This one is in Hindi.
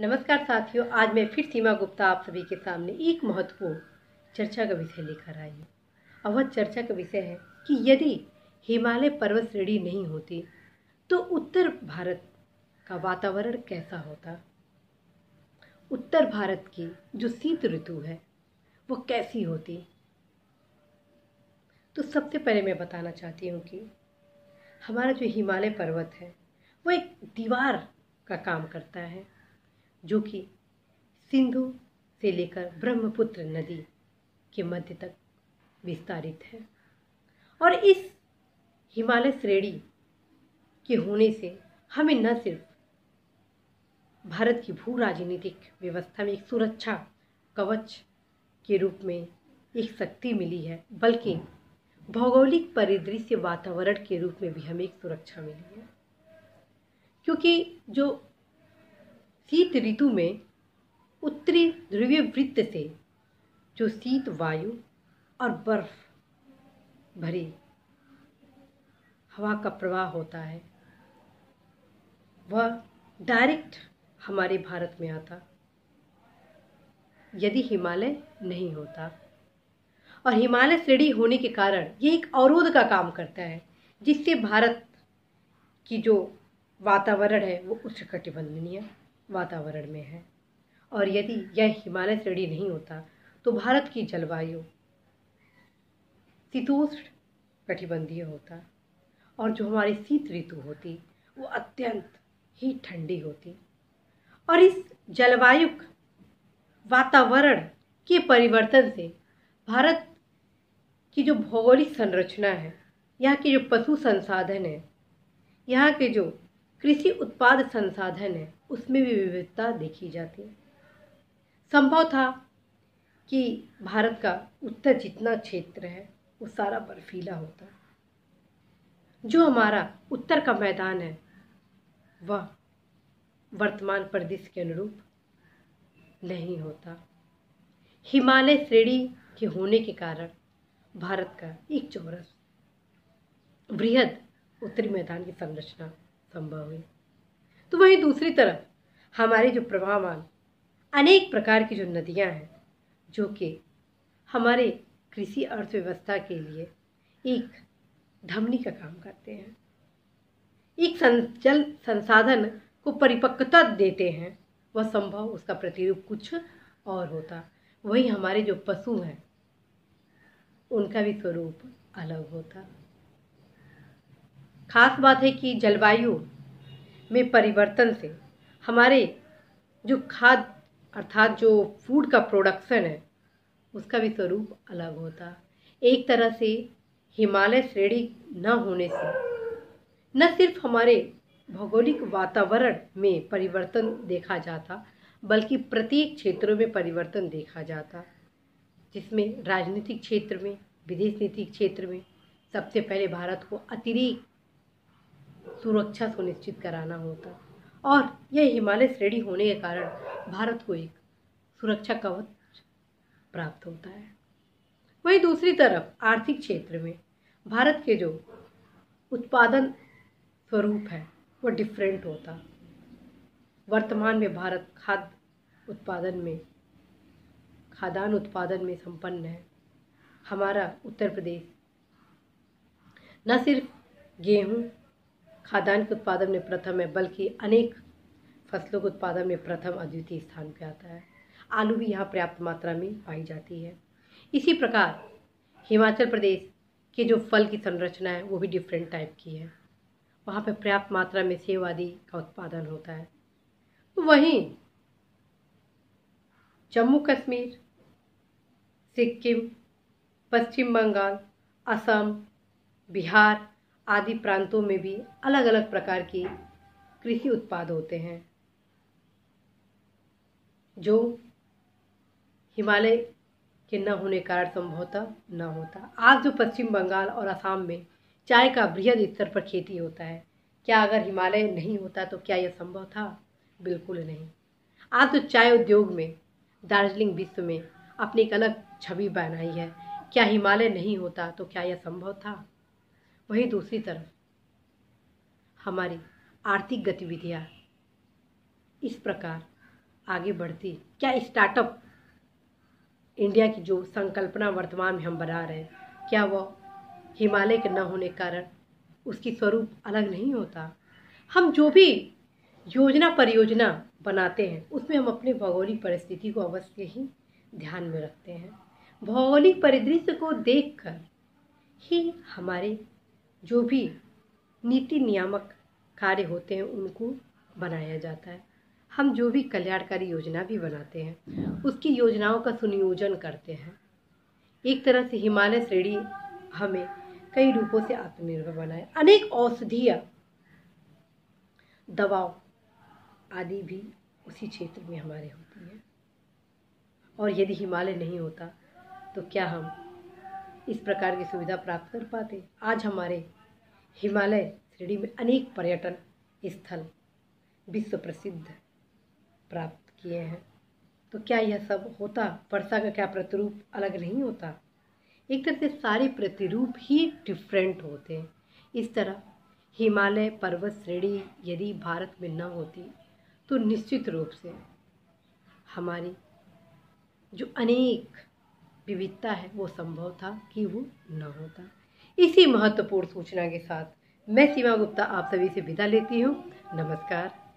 नमस्कार साथियों, आज मैं फिर सीमा गुप्ता आप सभी के सामने एक महत्वपूर्ण चर्चा का विषय लेकर आई हूँ। और वह चर्चा का विषय है कि यदि हिमालय पर्वत श्रेणी नहीं होती तो उत्तर भारत का वातावरण कैसा होता। उत्तर भारत की जो शीत ऋतु है वो कैसी होती। तो सबसे पहले मैं बताना चाहती हूँ कि हमारा जो हिमालय पर्वत है वो एक दीवार का काम करता है, जो कि सिंधु से लेकर ब्रह्मपुत्र नदी के मध्य तक विस्तारित है। और इस हिमालय श्रेणी के होने से हमें न सिर्फ भारत की भू राजनीतिक व्यवस्था में एक सुरक्षा कवच के रूप में एक शक्ति मिली है, बल्कि भौगोलिक परिदृश्य वातावरण के रूप में भी हमें एक सुरक्षा मिली है। क्योंकि जो शीत ऋतु में उत्तरी ध्रुवीय वृत्त से जो शीत वायु और बर्फ भरी हवा का प्रवाह होता है वह डायरेक्ट हमारे भारत में आता यदि हिमालय नहीं होता। और हिमालय श्रेणी होने के कारण ये एक अवरोध का काम करता है, जिससे भारत की जो वातावरण है वो उष्णकटिबंधीय वातावरण में है। और यदि यह हिमालय श्रेणी नहीं होता तो भारत की जलवायु शीतोष्ण कटिबंधीय होता और जो हमारी शीत ऋतु होती वो अत्यंत ही ठंडी होती। और इस जलवायु वातावरण के परिवर्तन से भारत की जो भौगोलिक संरचना है, यहाँ के जो पशु संसाधन है, यहाँ के जो कृषि उत्पाद संसाधन है, उसमें भी विविधता देखी जाती है। संभव था कि भारत का उत्तर जितना क्षेत्र है वो सारा बर्फीला होता। जो हमारा उत्तर का मैदान है वह वर्तमान परिदृश्य के अनुरूप नहीं होता। हिमालय श्रेणी के होने के कारण भारत का एक चौरस बृहद उत्तरी मैदान की संरचना संभव हुई। तो वहीं दूसरी तरफ हमारे जो प्रवाहमान अनेक प्रकार की जो नदियां हैं, जो कि हमारे कृषि अर्थव्यवस्था के लिए एक धमनी का काम करते हैं, एक जल संसाधन को परिपक्वता देते हैं, वह संभव उसका प्रतिरूप कुछ और होता। वही हमारे जो पशु हैं उनका भी स्वरूप अलग होता। खास बात है कि जलवायु में परिवर्तन से हमारे जो खाद्य अर्थात जो फूड का प्रोडक्शन है उसका भी स्वरूप अलग होता। एक तरह से हिमालय श्रेणी न होने से न सिर्फ हमारे भौगोलिक वातावरण में परिवर्तन देखा जाता, बल्कि प्रत्येक क्षेत्रों में परिवर्तन देखा जाता, जिसमें राजनीतिक क्षेत्र में, विदेश नीति क्षेत्र में सबसे पहले भारत को अतिरिक्त सुरक्षा सुनिश्चित कराना होता। और यह हिमालय श्रेणी होने के कारण भारत को एक सुरक्षा कवच प्राप्त होता है। वहीं दूसरी तरफ आर्थिक क्षेत्र में भारत के जो उत्पादन स्वरूप है वो डिफरेंट होता। वर्तमान में भारत खाद्यान्न उत्पादन में संपन्न है। हमारा उत्तर प्रदेश न सिर्फ गेहूं खाद्यान्न के उत्पादन में प्रथम है, बल्कि अनेक फसलों के उत्पादन में प्रथम अद्वितीय स्थान पर आता है। आलू भी यहाँ पर्याप्त मात्रा में पाई जाती है। इसी प्रकार हिमाचल प्रदेश के जो फल की संरचना है वो भी डिफरेंट टाइप की है। वहाँ पे पर्याप्त मात्रा में सेब आदि का उत्पादन होता है। वहीं जम्मू कश्मीर, सिक्किम, पश्चिम बंगाल, असम, बिहार आदि प्रांतों में भी अलग अलग प्रकार की कृषि उत्पाद होते हैं, जो हिमालय के न होने कारण संभवतः न होता। आज जो पश्चिम बंगाल और असम में चाय का बृहद स्तर पर खेती होता है, क्या अगर हिमालय नहीं होता तो क्या यह संभव था? बिल्कुल नहीं। आज तो चाय उद्योग में दार्जिलिंग विश्व में अपनी एक अलग छवि बनाई है। क्या हिमालय नहीं होता तो क्या यह संभव था? वहीं दूसरी तरफ हमारी आर्थिक गतिविधियाँ इस प्रकार आगे बढ़ती, क्या स्टार्टअप इंडिया की जो संकल्पना वर्तमान में हम बना रहे हैं, क्या वह हिमालय के न होने के कारण उसकी स्वरूप अलग नहीं होता। हम जो भी योजना परियोजना बनाते हैं उसमें हम अपने भौगोलिक परिस्थिति को अवश्य ही ध्यान में रखते हैं। भौगोलिक परिदृश्य को देखकर ही हमारे जो भी नीति नियामक कार्य होते हैं उनको बनाया जाता है। हम जो भी कल्याणकारी योजना भी बनाते हैं उसकी योजनाओं का सुनियोजन करते हैं। एक तरह से हिमालय श्रेणी हमें कई रूपों से आत्मनिर्भर बनाए। अनेक औषधीय दवाओं आदि भी उसी क्षेत्र में हमारे होती हैं। और यदि हिमालय नहीं होता तो क्या हम इस प्रकार की सुविधा प्राप्त कर पाते। आज हमारे हिमालय श्रेणी में अनेक पर्यटन स्थल विश्व प्रसिद्ध प्राप्त किए हैं। तो क्या यह सब होता, वर्षा का क्या प्रतिरूप अलग नहीं होता। एक तरह से सारे प्रतिरूप ही डिफरेंट होते हैं। इस तरह हिमालय पर्वत श्रेणी यदि भारत में न होती तो निश्चित रूप से हमारी जो अनेक विविधता है वो संभव था कि वो न होता। इसी महत्वपूर्ण सूचना के साथ मैं सीमा गुप्ता आप सभी से विदा लेती हूँ। नमस्कार।